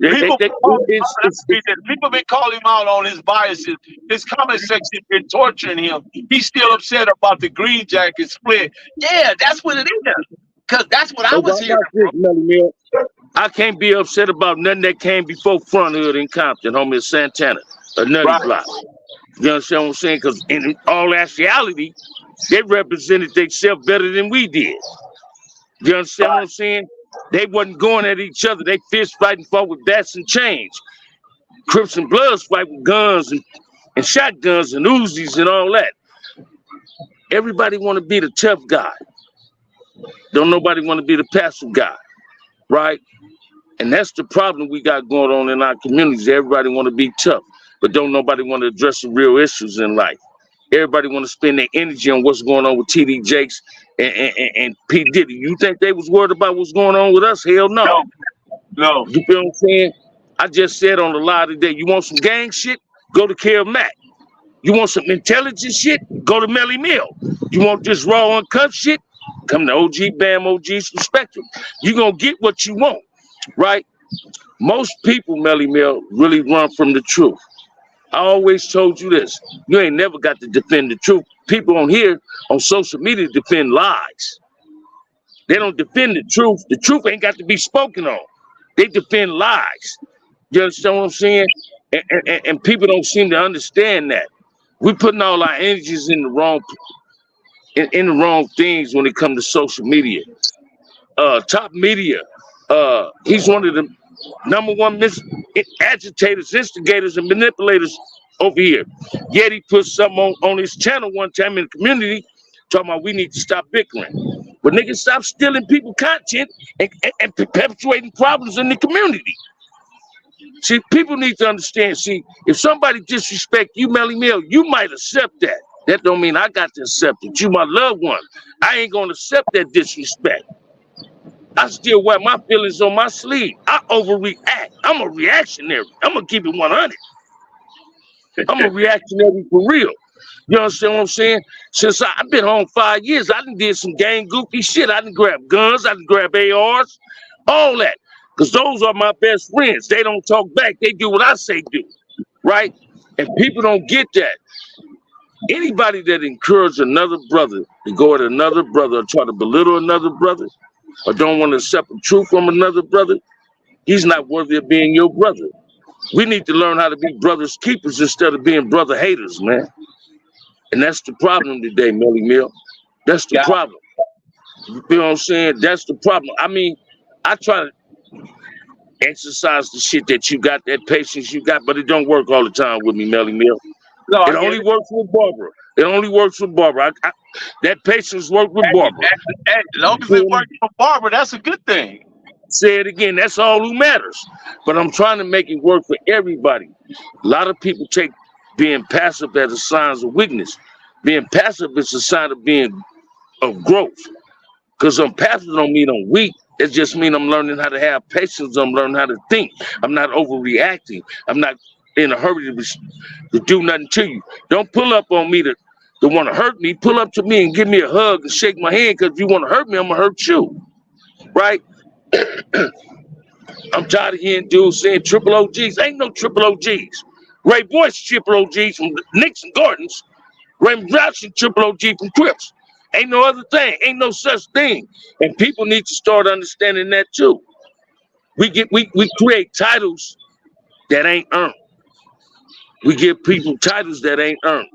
People been calling him out on his biases. His comment section been torturing him. He's still upset about the Green Jacket split. Yeah, that's what it is. Because that's what I was hearing. I can't be upset about nothing that came before Front Hood in Compton, homie, in Santana, a nutty block. You understand what I'm saying? Because in all actuality, they represented themselves better than we did. You understand what I'm saying? They wasn't going at each other. They fist fighting fought with bats and chains. Crips and Bloods fight with guns and shotguns and Uzis and all that. Everybody want to be the tough guy. Don't nobody want to be the passive guy, right? And that's the problem we got going on in our communities. Everybody want to be tough, but don't nobody want to address the real issues in life. Everybody want to spend their energy on what's going on with TD Jakes and P. Diddy. You think they was worried about what's going on with us? Hell no. No. You feel what I'm saying? I just said on the live today, you want some gang shit? Go to Care Mac. You want some intelligence shit? Go to Melly Mill. You want this raw uncut shit? Come to OG Bam, OG's Spectrum. You're going to get what you want, right? Most people, Melly Mill, really run from the truth. I always told you this. You ain't never got to defend the truth. People on here, on social media, defend lies. They don't defend the truth. The truth ain't got to be spoken on. They defend lies. You understand what I'm saying? And people don't seem to understand that. We're putting all our energies in the wrong things when it comes to social media. Top media. He's one of the #1 agitators, instigators, and manipulators over here. Yet he put something on his channel one time in the community talking about we need to stop bickering. But niggas, stop stealing people content and perpetuating problems in the community. See, people need to understand, see, if somebody disrespect you, Melly Mill, you might accept that. That don't mean I got to accept it. You my loved one. I ain't gonna accept that disrespect. I still wear my feelings on my sleeve. I overreact. I'm a reactionary. I'm gonna keep it 100. I'm a reactionary for real. You understand what I'm saying? Since I've been home 5 years, I done did some gang goofy shit. I done grab guns, I done grab ARs, all that. Because those are my best friends. They don't talk back. They do what I say do, right? And people don't get that. Anybody that encourages another brother to go at another brother or try to belittle another brother or don't want to accept the truth from another brother, he's not worthy of being your brother. We need to learn how to be brothers keepers instead of being brother haters, man. And that's the problem today, Melly Mill. That's the problem. You feel what I'm saying? That's the problem. I mean, I try to exercise the shit that you got, that patience you got, but it don't work all the time with me, Melly Mill. No, it only works with Barbara. It only works with Barbara. That patience works with Barbara. As long as it works for Barbara, that's a good thing. Say it again. That's all who matters. But I'm trying to make it work for everybody. A lot of people take being passive as a sign of weakness. Being passive is a sign of growth. Because I'm passive don't mean I'm weak. It just means I'm learning how to have patience. I'm learning how to think. I'm not overreacting. I'm not in a hurry to do nothing to you. Don't pull up on me to want to hurt me. Pull up to me and give me a hug and shake my hand, because if you want to hurt me, I'm going to hurt you. Right? I'm tired of hearing dudes saying triple OGs. Ain't no triple OGs. Ray Boyce triple OGs from Nixon Gardens. Ray Johnson triple OG from Crips. Ain't no other thing. Ain't no such thing. And people need to start understanding that too. We create titles that ain't earned. We give people titles that ain't earned.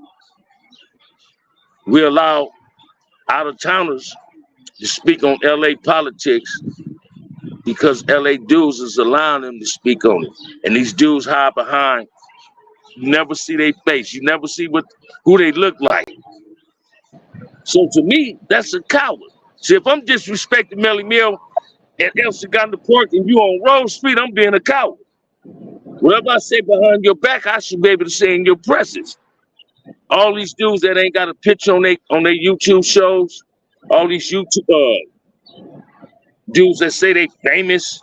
We allow out-of-towners to speak on LA politics because LA dudes is allowing them to speak on it. And these dudes hide behind, you never see their face. You never see who they look like. So to me, that's a coward. See, if I'm disrespecting Melly Mill and El Segundo Park and you on Rose Street, I'm being a coward. Whatever I say behind your back, I should be able to say in your presence. All these dudes that ain't got a picture on their YouTube shows, all these YouTube dudes that say they famous.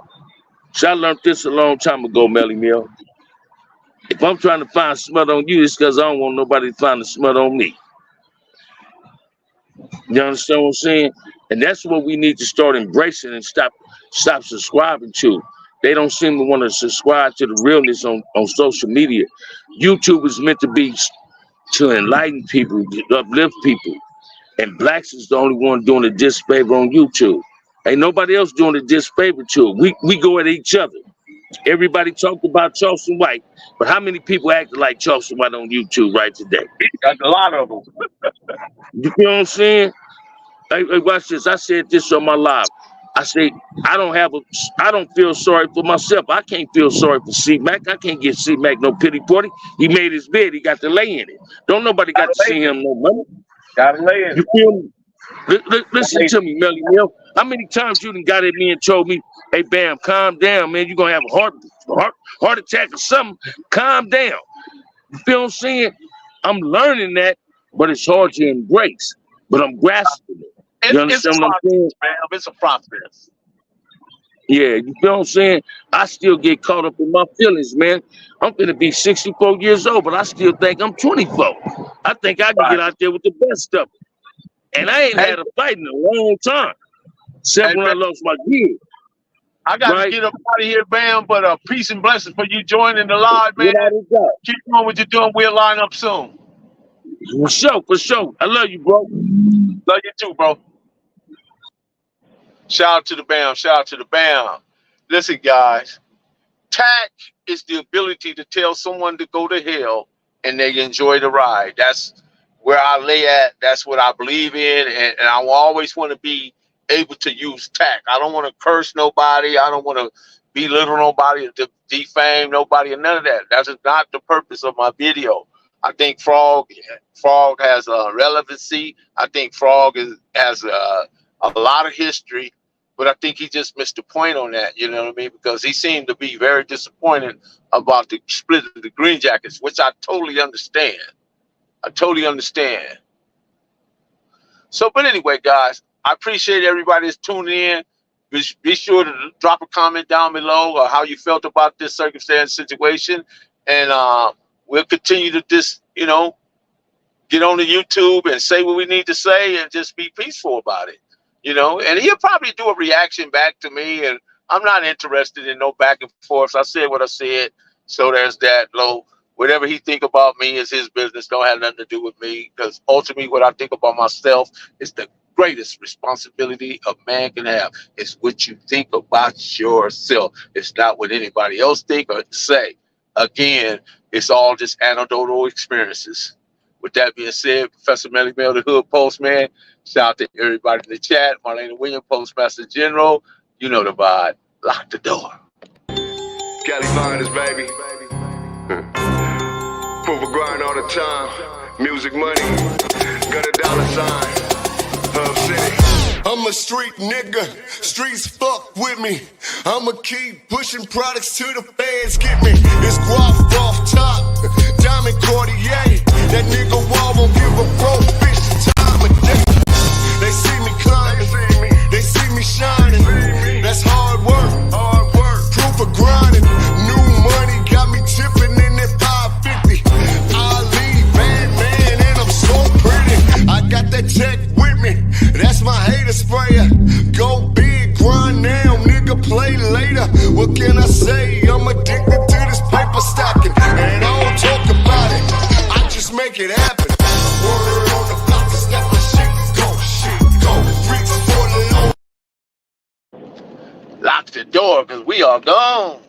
So I learned this a long time ago, Melly Mill. If I'm trying to find smut on you, it's because I don't want nobody to find the smut on me. You understand what I'm saying? And that's what we need to start embracing and stop subscribing to. They don't seem to want to subscribe to the realness on social media. YouTube is meant to be to enlighten people, to uplift people. And blacks is the only one doing a disfavor on YouTube. Ain't nobody else doing a disfavor to it. We go at each other. Everybody talked about Charleston White, but how many people acted like Charleston White on YouTube right today? Got a lot of them. You know what I'm saying? Hey, watch this. I said this on my live. I say I don't feel sorry for myself. I can't feel sorry for C-Mac. I can't get C-Mac no pity party. He made his bed. He got to lay in it. Don't nobody got to see him no money. Gotta lay in it. You feel me? Listen to me, Melly Mill. How many times you done got at me and told me, hey, Bam, calm down, man. You're going to have a heart attack or something. Calm down. You feel what I'm saying? I'm learning that, but it's hard to embrace. But I'm grasping it. You understand what I'm saying? Man, it's a process. Yeah, you feel what I'm saying? I still get caught up in my feelings, man. I'm going to be 64 years old, but I still think I'm 24. I think I can get out there with the best of it. And I ain't had a fight in a long time. Except when I lost my kid. I got to get up out of here, Bam, but peace and blessings for you joining the live, man. Keep doing what you're doing. We'll line up soon. For sure. I love you, bro. Love you too, bro. Shout out to the Bam. Listen, guys, tact is the ability to tell someone to go to hell and they enjoy the ride. That's where I lay at. That's what I believe in. And I will always want to be able to use tact. I don't want to curse nobody. I don't want to belittle nobody, to defame nobody, and none of that. That's not the purpose of my video. I think Frog has a relevancy. I think Frog has a lot of history, but I think he just missed the point on that. You know what I mean? Because he seemed to be very disappointed about the split of the Green Jackets, which I totally understand. So, but anyway, guys, I appreciate everybody that's tuning in. Be sure to drop a comment down below how you felt about this circumstance situation, and we'll continue to get on the YouTube and say what we need to say and just be peaceful about it, and he'll probably do a reaction back to me, and I'm not interested in no back and forth. I said what I said, so there's that. Whatever he think about me is his business. Don't have nothing to do with me, because ultimately what I think about myself is the greatest responsibility a man can have. It's what you think about yourself. It's not what anybody else think or say. Again, it's all just anecdotal experiences. With that being said, Professor Melly Mel, the Hood Postman, shout out to everybody in the chat. Marlena Williams, Postmaster General. You know the vibe. Lock the door. Cali Finders, baby. Proof of grind all the time. Music money. Got a dollar sign. Hub City. I'm a street nigga. Streets fuck with me. I'ma keep pushing products till the fans get me. It's guap off top. Diamond Cartier. That nigga wall won't give a pro fish time of day. They see me climbing. They see me shining. That's hard work. Proof of grinding. New money got me tipping in that 550. Ali, bad man, and I'm so pretty. I got that tech with me. That's my hater sprayer. Go big, grind now, nigga. make it happen. Word on the block is that my shit go. Freaks for the low. Lock the door, cause we are gone.